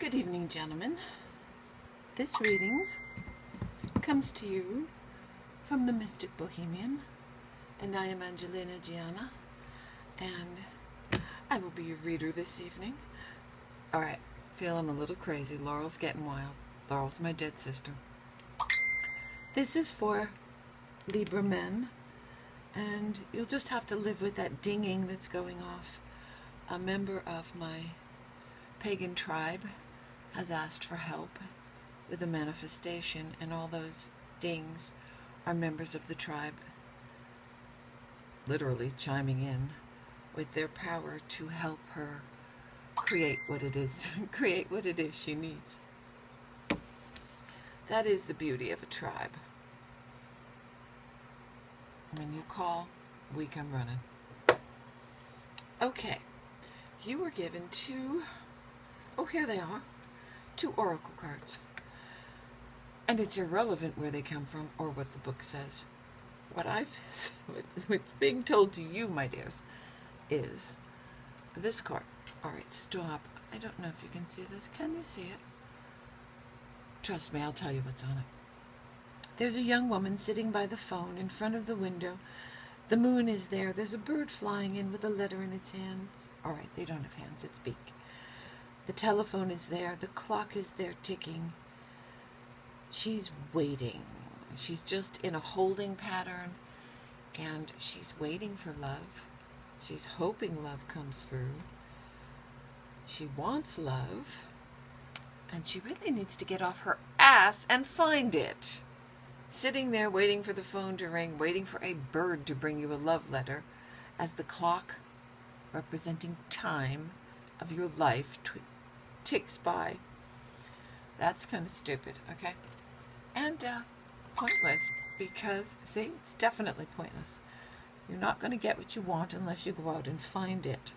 Good evening, gentlemen. This reading comes to you from the Mystic Bohemian, and I am Angelina Gianna, and I will be your reader this evening. Alright, feel I'm a little crazy. Laurel's getting wild. Laurel's my dead sister. This is for Libra Men, and you'll just have to live with that dinging that's going off. A member of my pagan tribe has asked for help with a manifestation, and all those dings are members of the tribe literally chiming in with their power to help her create what it is she needs. That is the beauty of a tribe. When you call, we come running. Okay, you were given two, here they are, 2 oracle cards. And it's irrelevant where they come from or what the book says. What's being told to you, my dears, is this card. All right, stop. I don't know if you can see this. Can you see it? Trust me, I'll tell you what's on it. There's a young woman sitting by the phone in front of the window. The moon is there. There's a bird flying in with a letter in its hands. All right, they don't have hands, it's beak. The telephone is there. The clock is there ticking. She's waiting. She's just in a holding pattern, and she's waiting for love. She's hoping love comes through. She wants love, and she really needs to get off her ass and find it. Sitting there waiting for the phone to ring, waiting for a bird to bring you a love letter, as the clock, representing time of your life, ticks by. That's kind of stupid, okay? And pointless, because, see, it's definitely pointless. You're not going to get what you want unless you go out and find it.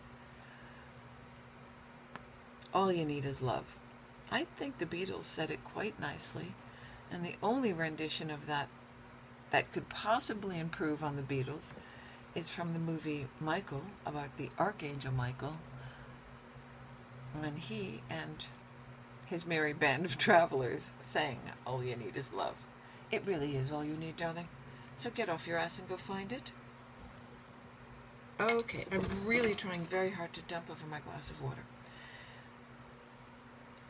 All you need is love. I think the Beatles said it quite nicely, and the only rendition of that could possibly improve on the Beatles is from the movie Michael, about the Archangel Michael, when he and his merry band of travelers sang All You Need Is Love. It really is all you need, darling. So get off your ass and go find it. Okay, I'm really trying very hard to dump over my glass of water.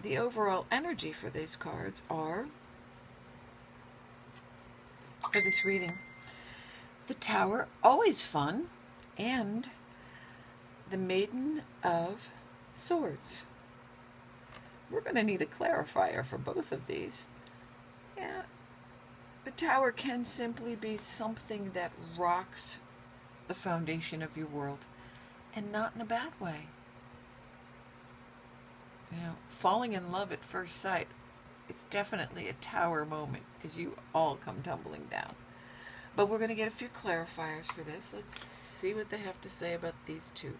The overall energy for these cards are, for this reading, the Tower, always fun, and the Maiden of Swords. We're going to need a clarifier for both of these. Yeah, the Tower can simply be something that rocks the foundation of your world, and not in a bad way. You know, falling in love at first sight, it's definitely a Tower moment, because you all come tumbling down. But we're going to get a few clarifiers for this. Let's see what they have to say about these two.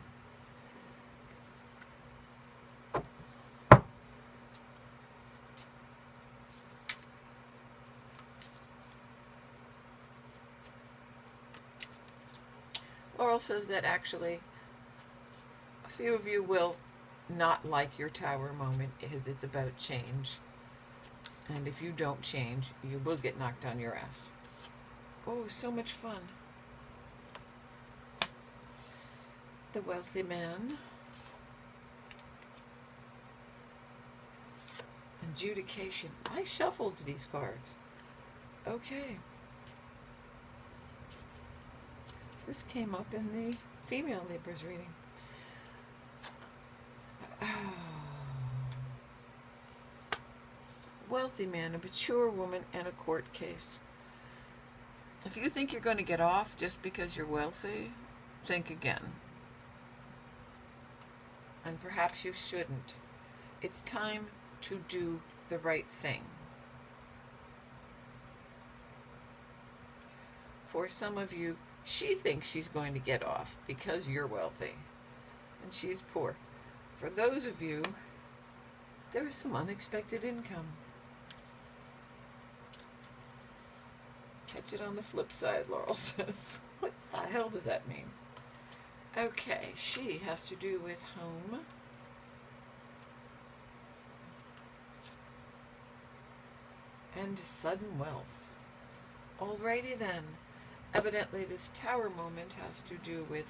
Laurel says that actually a few of you will not like your Tower moment, because it's about change. And if you don't change, you will get knocked on your ass. Oh, so much fun. The Wealthy Man. Adjudication. I shuffled these cards. Okay. This came up in the female Libra's reading. Wealthy man, a mature woman, and a court case. If you think you're going to get off just because you're wealthy, think again. And perhaps you shouldn't. It's time to do the right thing. For some of you, she thinks she's going to get off because you're wealthy, and she's poor. For those of you, there is some unexpected income. Catch it on the flip side, Laurel says. What the hell does that mean? Okay, she has to do with home. and sudden wealth. Alrighty then. Evidently this Tower moment has to do with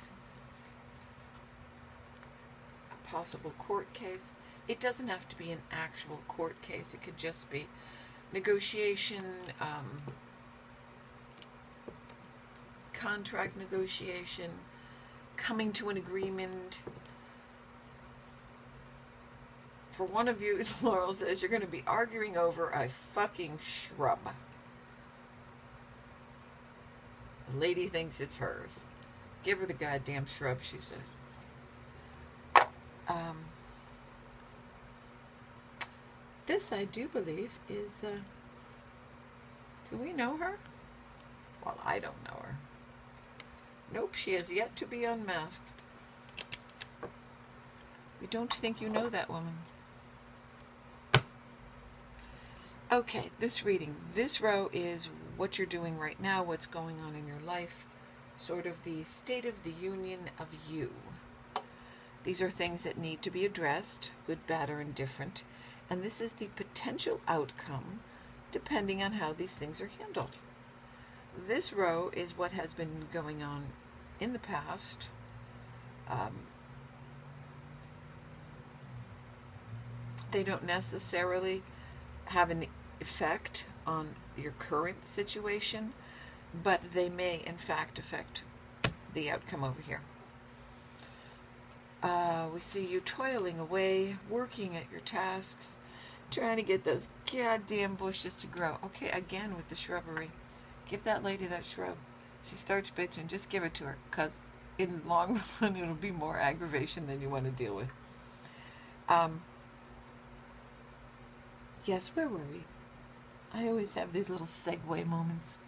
a possible court case. It doesn't have to be an actual court case. It could just be negotiation, contract negotiation, coming to an agreement. For one of you, Laurel says, you're going to be arguing over a fucking shrub. The lady thinks it's hers. Give her the goddamn shrub, she says. This, I do believe, is, do we know her? Well, I don't know her. Nope, she has yet to be unmasked. We don't think you know that woman. Okay, this reading. This row is what you're doing right now, what's going on in your life, sort of the state of the union of you. These are things that need to be addressed, good, bad, or indifferent, and this is the potential outcome depending on how these things are handled. This row is what has been going on in the past. They don't necessarily have an effect on your current situation, but they may in fact affect the outcome over here. We see you toiling away, working at your tasks, trying to get those goddamn bushes to grow. Okay, again with the shrubbery. Give that lady that shrub. She starts bitching, just give it to her, because in the long run it'll be more aggravation than you want to deal with. Yes, where were we? I always have these little segue moments.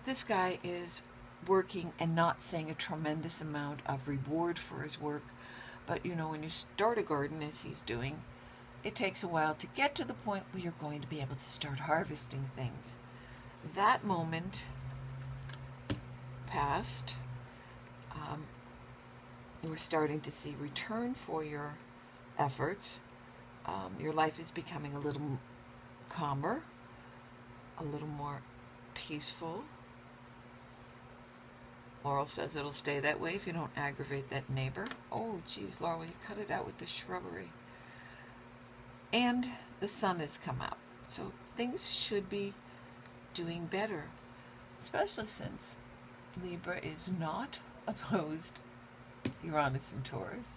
This guy is working and not seeing a tremendous amount of reward for his work. But you know, when you start a garden, as he's doing, it takes a while to get to the point where you're going to be able to start harvesting things. That moment passed. We're starting to see return for your efforts. Your life is becoming a little calmer, a little more peaceful. Laurel says it'll stay that way if you don't aggravate that neighbor. Oh, geez, Laurel, you cut it out with the shrubbery. And the sun has come out, so things should be doing better, especially since Libra is not opposed Uranus and Taurus.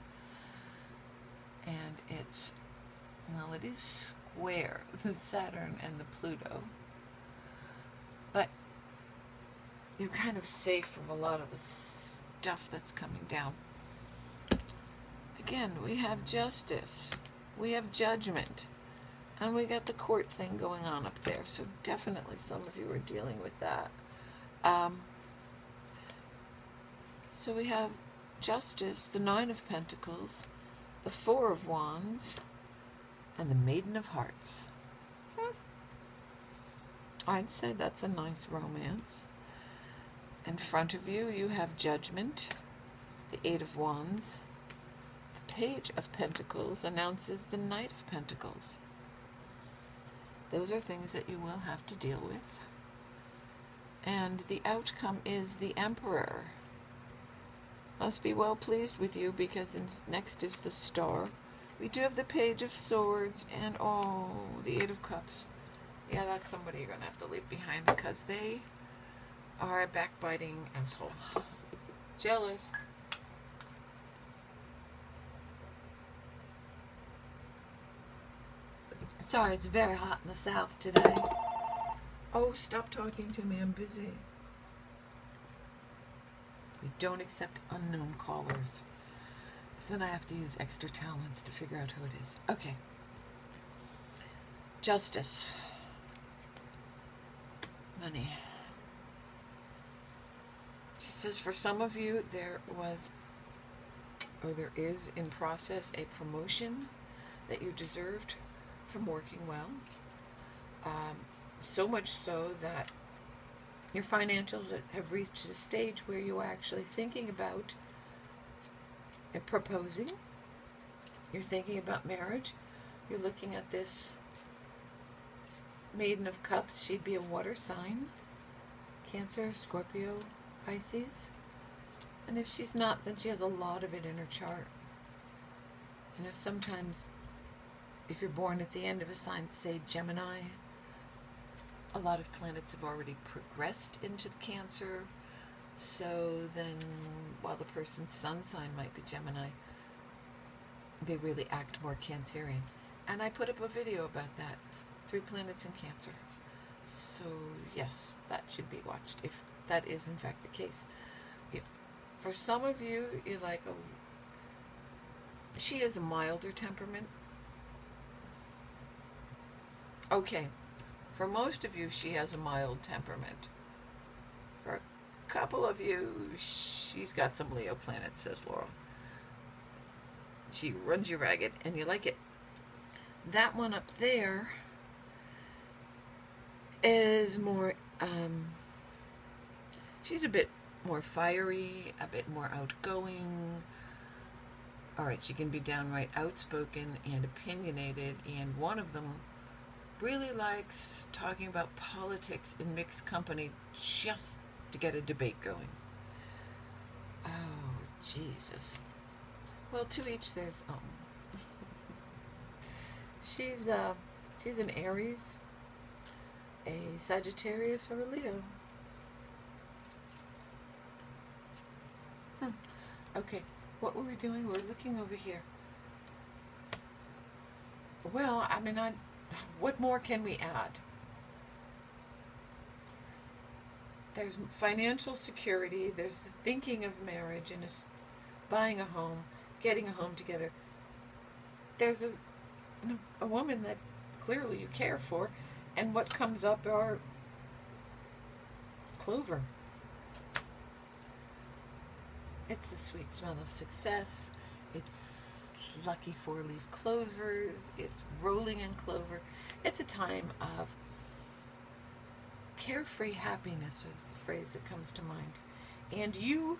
And it's, well, it is square, the Saturn and the Pluto. But you're kind of safe from a lot of the stuff that's coming down. Again, we have justice. We have judgment. And we got the court thing going on up there. So definitely some of you are dealing with that. So we have justice, the Nine of Pentacles, the Four of Wands, and the Maiden of Hearts. I'd say that's a nice romance. In front of you, you have Judgment, the Eight of Wands. The Page of Pentacles announces the Knight of Pentacles. Those are things that you will have to deal with. And the outcome is the Emperor. Must be well pleased with you, because next is the Star. We do have the Page of Swords and, oh, the Eight of Cups. Yeah, that's somebody you're going to have to leave behind, because they are a backbiting asshole. Jealous. Sorry, it's very hot in the south today. Oh, stop talking to me, I'm busy. We don't accept unknown callers. So then I have to use extra talents to figure out who it is. Okay. Justice. Money. She says for some of you there was, or there is in process, a promotion that you deserved from working well. So much so that your financials have reached a stage where you are actually thinking about proposing. You're thinking about marriage. You're looking at this Maiden of Cups, she'd be a water sign. Cancer, Scorpio, Pisces. And if she's not, then she has a lot of it in her chart. You know, sometimes if you're born at the end of a sign, say Gemini, a lot of planets have already progressed into the Cancer. So then, while the person's sun sign might be Gemini, they really act more Cancerian. And I put up a video about that. 3 planets in Cancer. So, yes, that should be watched, if that is in fact the case. Yeah. For some of you, you like she has a milder temperament. Okay. For most of you, she has a mild temperament. For a couple of you, she's got some Leo planets, says Laurel. She runs you ragged, and you like it. That one up there is more, she's a bit more fiery, a bit more outgoing. All right, she can be downright outspoken and opinionated, and one of them really likes talking about politics in mixed company just to get a debate going. Oh, Jesus. Well, to each their own. She's an Aries, a Sagittarius, or a Leo. Okay, what were we doing? We're looking over here. Well, I mean, what more can we add? There's financial security. There's the thinking of marriage and buying a home, getting a home together. There's a woman that clearly you care for, and what comes up are clover. It's the sweet smell of success. It's lucky 4-leaf clovers. It's rolling in clover. It's a time of carefree happiness, is the phrase that comes to mind. And you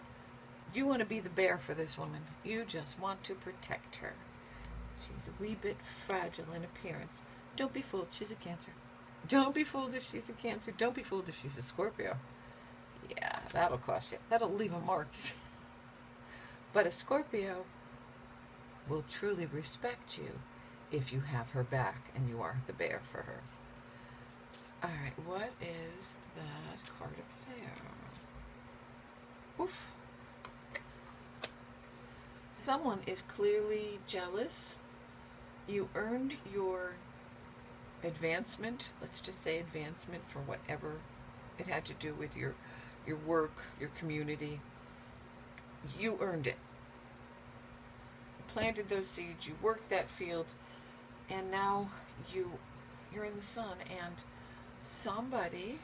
want to be the bear for this woman. You just want to protect her. She's a wee bit fragile in appearance. Don't be fooled, she's a Cancer. Don't be fooled if she's a Cancer. Don't be fooled if she's a Scorpio. Yeah, that'll cost you. That'll leave a mark. But a Scorpio will truly respect you if you have her back and you are the bear for her. All right, what is that card up there? Oof. Someone is clearly jealous. You earned your advancement, let's just say advancement, for whatever it had to do with your work, your community. You earned it. You planted those seeds, you worked that field, and now you're in the sun, and somebody,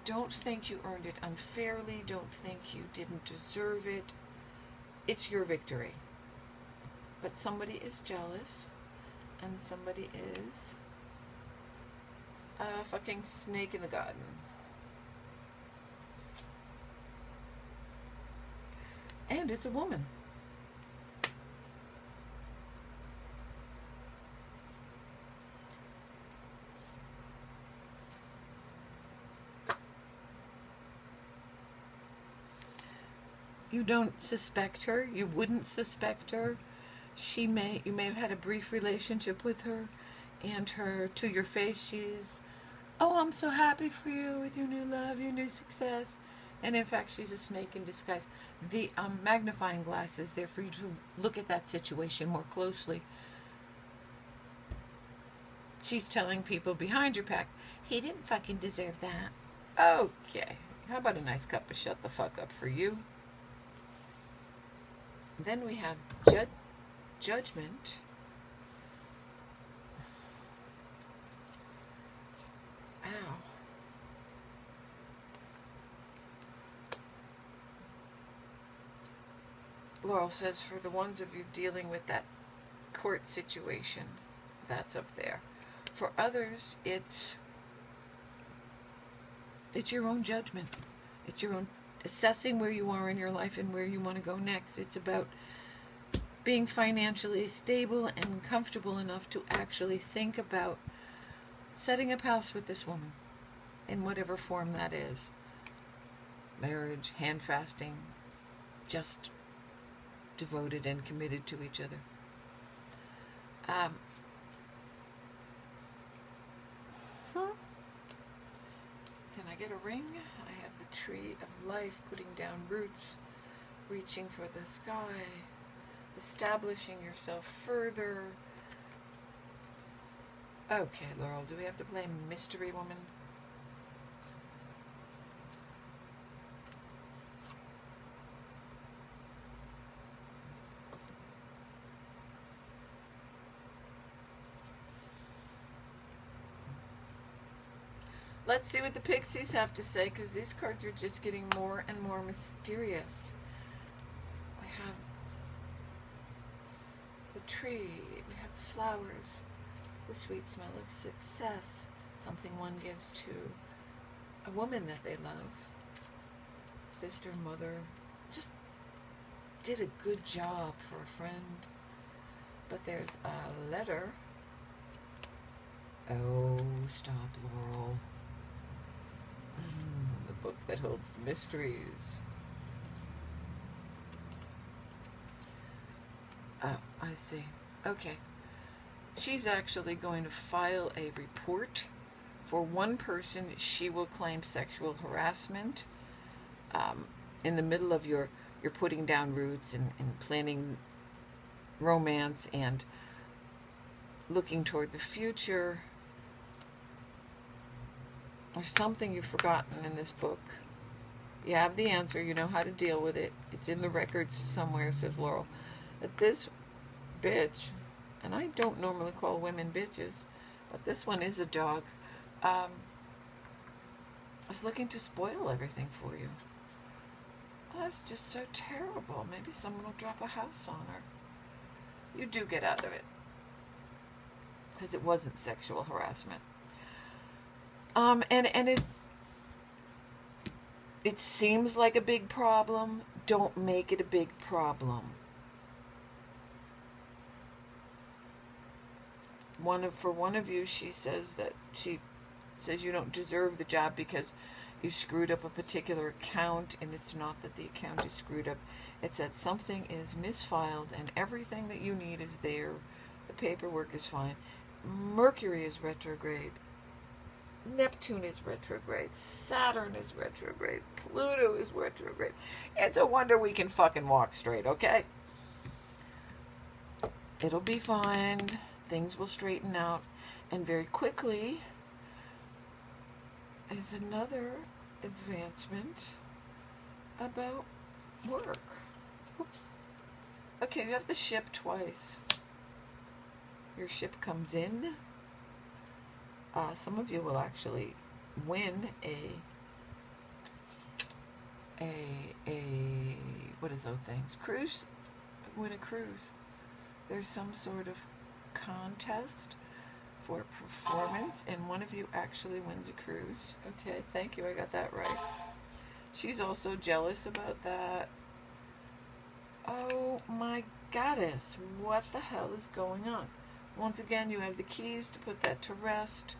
don't think you earned it unfairly, don't think you didn't deserve it. It's your victory. But somebody is jealous, and somebody is a fucking snake in the garden. And it's a woman. You don't suspect her. You wouldn't suspect her. You may have had a brief relationship with her, and her, to your face, she's, oh, I'm so happy for you with your new love, your new success. And in fact, she's a snake in disguise. The magnifying glass is there for you to look at that situation more closely. She's telling people behind your back, he didn't fucking deserve that. Okay. How about a nice cup of shut the fuck up for you? Then we have Judgment. Ow. Laurel says, for the ones of you dealing with that court situation, that's up there. For others, it's your own judgment. It's your own assessing where you are in your life and where you want to go next. It's about being financially stable and comfortable enough to actually think about setting up house with this woman in whatever form that is. Marriage, hand fasting, just devoted and committed to each other. Can I get a ring? I have the tree of life putting down roots, reaching for the sky, establishing yourself further. Okay, Laurel, do we have to play Mystery Woman? Let's see what the Pixies have to say, because these cards are just getting more and more mysterious. We have the tree, we have the flowers, the sweet smell of success, something one gives to a woman that they love, sister, mother, just did a good job for a friend. But there's a letter. Oh, stop, Laurel. The book that holds the mysteries. Oh, I see. Okay. She's actually going to file a report. For one person, she will claim sexual harassment. In the middle of you're putting down roots and planning romance and looking toward the future. There's something you've forgotten in this book. You have the answer. You know how to deal with it. It's in the records somewhere, says Laurel. But this bitch, and I don't normally call women bitches, but this one is a dog, is looking to spoil everything for you. Oh, that's just so terrible. Maybe someone will drop a house on her. You do get out of it. Because it wasn't sexual harassment. And it seems like a big problem. Don't make it a big problem. For one of you, she says you don't deserve the job because you screwed up a particular account, and it's not that the account is screwed up. It's that something is misfiled, and everything that you need is there. The paperwork is fine. Mercury is retrograde. Neptune is retrograde. Saturn is retrograde. Pluto is retrograde. It's a wonder we can fucking walk straight, okay? It'll be fine. Things will straighten out. And very quickly is another advancement about work. Oops. Okay, you have the ship twice. Your ship comes in. Some of you will actually win what is those things? Cruise? Win a cruise. There's some sort of contest for performance, and one of you actually wins a cruise. Okay, thank you, I got that right. She's also jealous about that. Oh my goddess, what the hell is going on? Once again, you have the keys to put that to rest.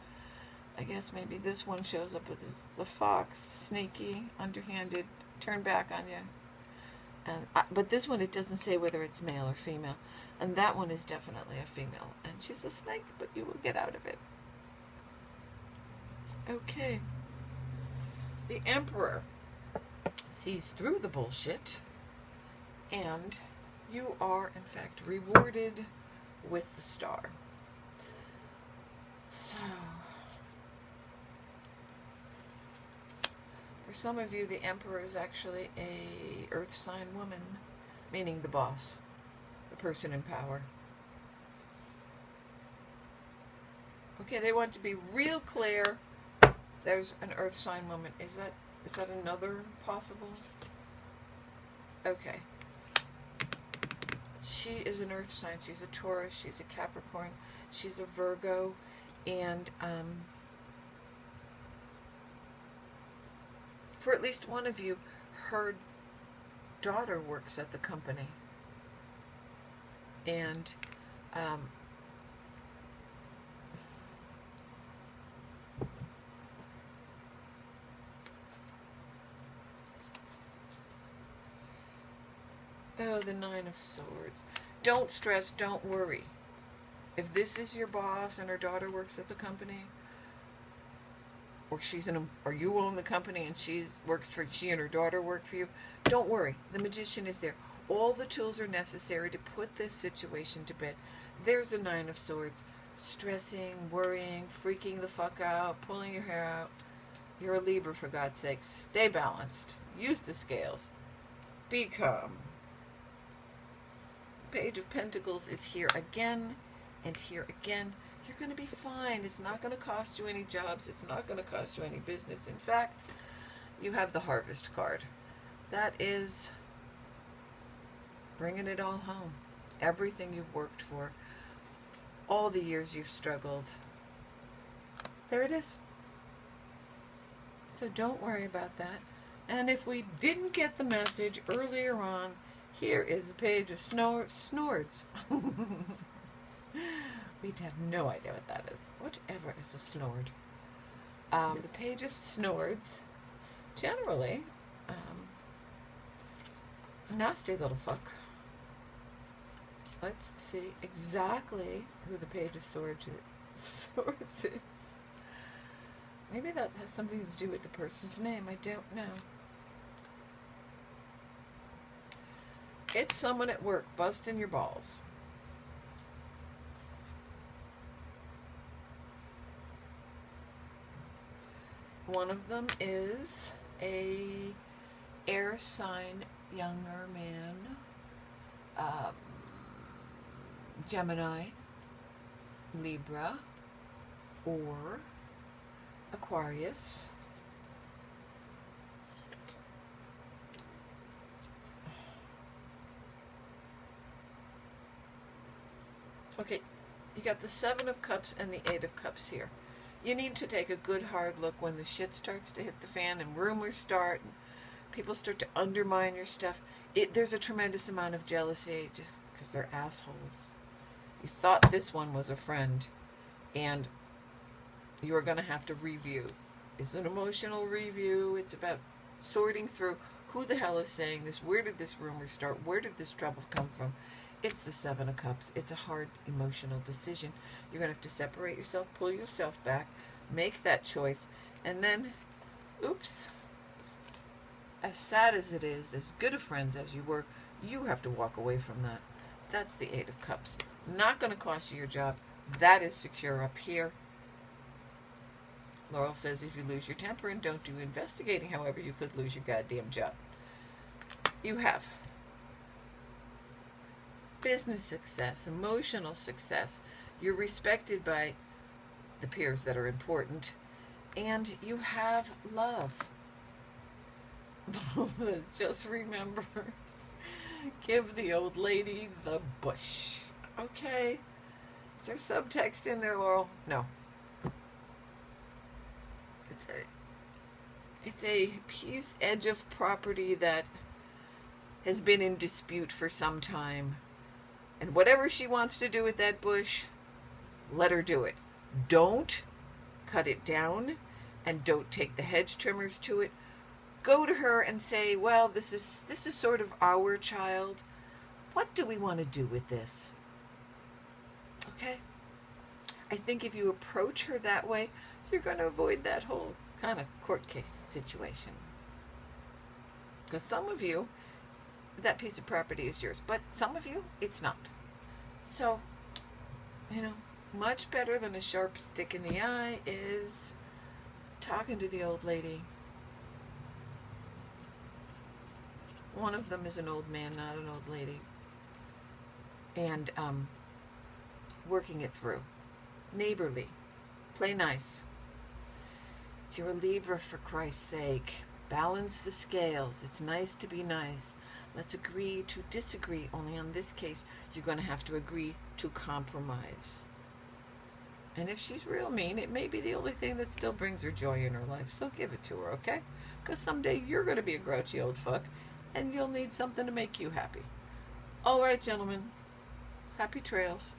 I guess maybe this one shows up with the fox, sneaky, underhanded, turn back on you. But this one, it doesn't say whether it's male or female. And that one is definitely a female. And she's a snake, but you will get out of it. Okay. The Emperor sees through the bullshit. And you are, in fact, rewarded with the star. So, for some of you, the Emperor is actually a earth sign woman, meaning the boss, the person in power. Okay, they want to be real clear. There's an earth sign woman. Is that another possible? Okay. She is an earth sign. She's a Taurus. She's a Capricorn. She's a Virgo. And for at least one of you, her daughter works at the company. And Oh, the Nine of Swords. Don't stress, don't worry. If this is your boss and her daughter works at the company, or or you own the company and she and her daughter work for you, don't worry. The Magician is there. All the tools are necessary to put this situation to bed. There's a Nine of Swords. Stressing, worrying, freaking the fuck out, pulling your hair out. You're a Libra, for God's sake. Stay balanced. Use the scales. Be calm. Page of Pentacles is here again and here again. You're going to be fine. It's not going to cost you any jobs. It's not going to cost you any business. In fact, you have the Harvest card. That is bringing it all home. Everything you've worked for, all the years you've struggled. There it is. So don't worry about that. And if we didn't get the message earlier on, here is a page of snords. We'd have no idea what that is. Whatever is a snord. The page of snords, generally, nasty little fuck. Let's see exactly who the Page of Swords is. Maybe that has something to do with the person's name. I don't know. It's someone at work busting your balls. One of them is a air sign younger man. Gemini, Libra, or Aquarius. Okay, you got the Seven of Cups and the Eight of Cups here. You need to take a good hard look when the shit starts to hit the fan and rumors start and people start to undermine your stuff. There's a tremendous amount of jealousy just because they're assholes. You thought this one was a friend, and you are going to have to review. It's an emotional review. It's about sorting through who the hell is saying this, where did this rumor start, where did this trouble come from. It's the Seven of Cups. It's a hard emotional decision. You're going to have to separate yourself, pull yourself back, make that choice, and then, oops, as sad as it is, as good of friends as you were, you have to walk away from that. That's the Eight of Cups. Not going to cost you your job. That is secure up here. Laurel says if you lose your temper and don't do investigating, however, you could lose your goddamn job. You have business success, emotional success. You're respected by the peers that are important. And you have love. Just remember, give the old lady the bush. Okay? Is there subtext in there, Laurel? No. It's a piece, edge of property that has been in dispute for some time. And whatever she wants to do with that bush, let her do it. Don't cut it down, and don't take the hedge trimmers to it. Go to her and say, well, this is sort of our child. What do we want to do with this? Okay? I think if you approach her that way, you're going to avoid that whole kind of court case situation. Because some of you, that piece of property is yours, but some of you, it's not. So, much better than a sharp stick in the eye is talking to the old lady. One of them is an old man, not an old lady. And working it through. Neighborly. Play nice. You're a Libra, for Christ's sake. Balance the scales. It's nice to be nice. Let's agree to disagree. Only on this case, you're going to have to agree to compromise. And if she's real mean, it may be the only thing that still brings her joy in her life. So give it to her, okay? Because someday you're going to be a grouchy old fuck, and you'll need something to make you happy. All right, gentlemen. Happy trails.